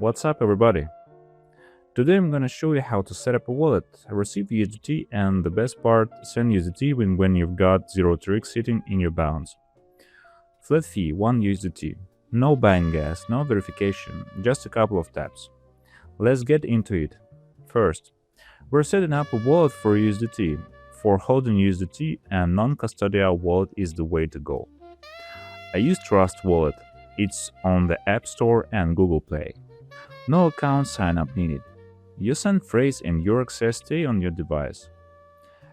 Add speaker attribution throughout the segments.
Speaker 1: What's up, everybody? Today I'm gonna show you how to set up a wallet, receive USDT, and the best part, send USDT when you've got 0 TRX sitting in your balance. Flat fee 1 USDT. No buying gas, no verification, just a couple of taps. Let's get into it. First, we're setting up a wallet for USDT. For holding USDT, and non-custodial wallet is the way to go. I use Trust Wallet. It's on the App Store and Google Play. No account sign-up needed. You send phrase and your access stay on your device.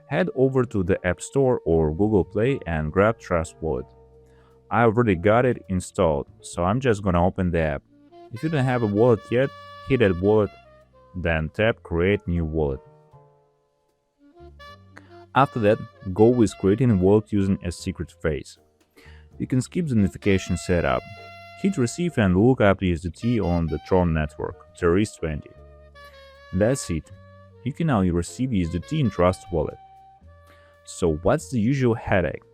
Speaker 1: Head over to the App Store or Google Play and grab Trust Wallet. I already got it installed, so I'm just gonna open the app. If you don't have a wallet yet, hit that wallet, then tap Create New Wallet. After that, go with creating a wallet using a secret phrase. You can skip the notification setup. Hit receive and look up the USDT on the Tron network, TRX20. That's it. You can now receive USDT in Trust Wallet. So what's the usual headache?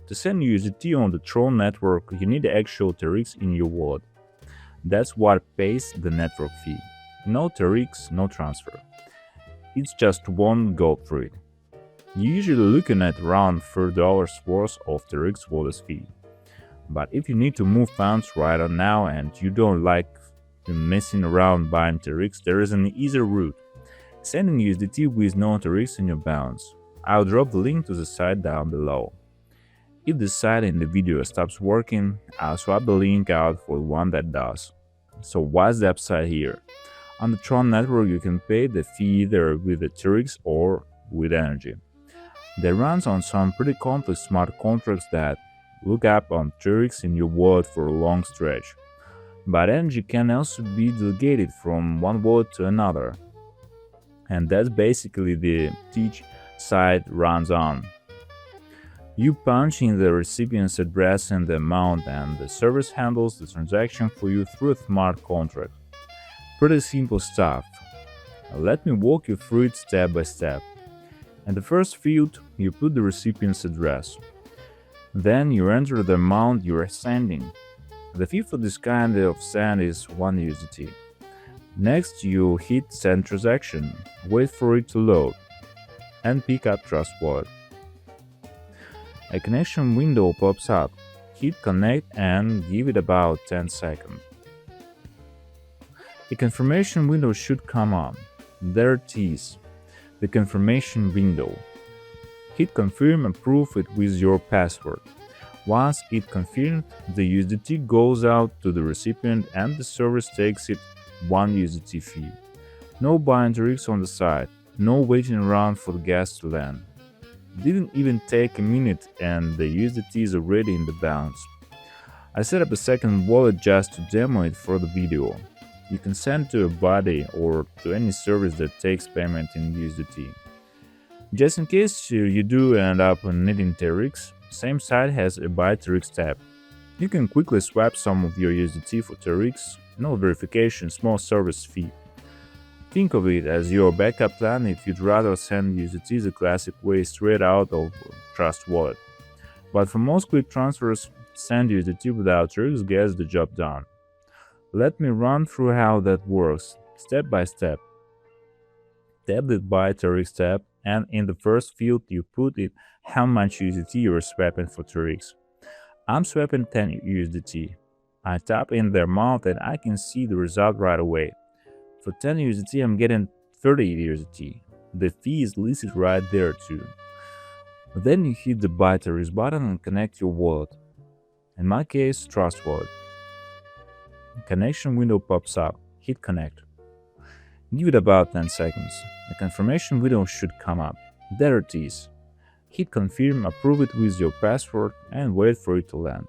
Speaker 1: To send USDT on the Tron network, you need the actual TRX in your wallet. That's what pays the network fee. No TRX, no transfer. It's just one go for it. You're usually looking at around $4 worth of TRX wallet fee. But if you need to move funds right on now and you don't like messing around buying TRX, there is an easier route. Sending USDT with no TRX in your balance. I'll drop the link to the site down below. If the site in the video stops working, I'll swap the link out for one that does. So what's the upside here? On the Tron network you can pay the fee either with the TRX or with energy. That runs on some pretty complex smart contracts that look up on TRX in your wallet for a long stretch. But energy can also be delegated from one wallet to another. And that's basically the each side runs on. You punch in the recipient's address and the amount, and the service handles the transaction for you through a smart contract. Pretty simple stuff. Let me walk you through it step by step. In the first field, you put the recipient's address. Then you enter the amount you are sending. The fee for this kind of send is 1 USDT. Next, you hit Send Transaction, wait for it to load, and pick up Trust Wallet. A connection window pops up. Hit Connect and give it about 10 seconds. A confirmation window should come up. There it is, the confirmation window. Hit Confirm and approve it with your password. Once it's confirmed, the USDT goes out to the recipient and the service takes it 1 USDT fee. No buying TRX on the side, no waiting around for the gas to land. Didn't even take a minute and the USDT is already in the balance. I set up a second wallet just to demo it for the video. You can send to a buddy or to any service that takes payment in USDT. Just in case you do end up needing TRX, same site has a Buy TRX tab. You can quickly swap some of your USDT for TRX, no verification, small service fee. Think of it as your backup plan if you'd rather send USDT the classic way straight out of Trust Wallet. But for most quick transfers, send USDT without TRX gets the job done. Let me run through how that works, step by step. Tap the Buy TRX tab, and in the first field you put in how much USDT you're swapping for TRX. I'm swapping 10 USDT. I tap in the amount and I can see the result right away. For 10 USDT I'm getting 30 USDT. The fee is listed right there too. Then you hit the Buy TRX button and connect your wallet. In my case, Trust Wallet. Connection window pops up. Hit Connect. Give it about 10 seconds. The confirmation window should come up. There it is. Hit Confirm, approve it with your password, and wait for it to land.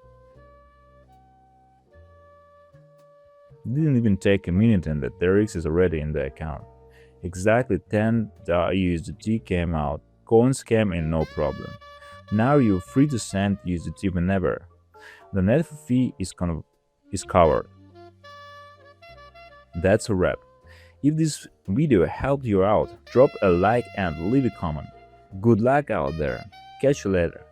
Speaker 1: Didn't even take a minute and the TRX is already in the account. Exactly 10 USDT came out. Coins came in no problem. Now you're free to send USDT whenever. The net fee is covered. That's a wrap. If this video helped you out, drop a like and leave a comment. Good luck out there. Catch you later.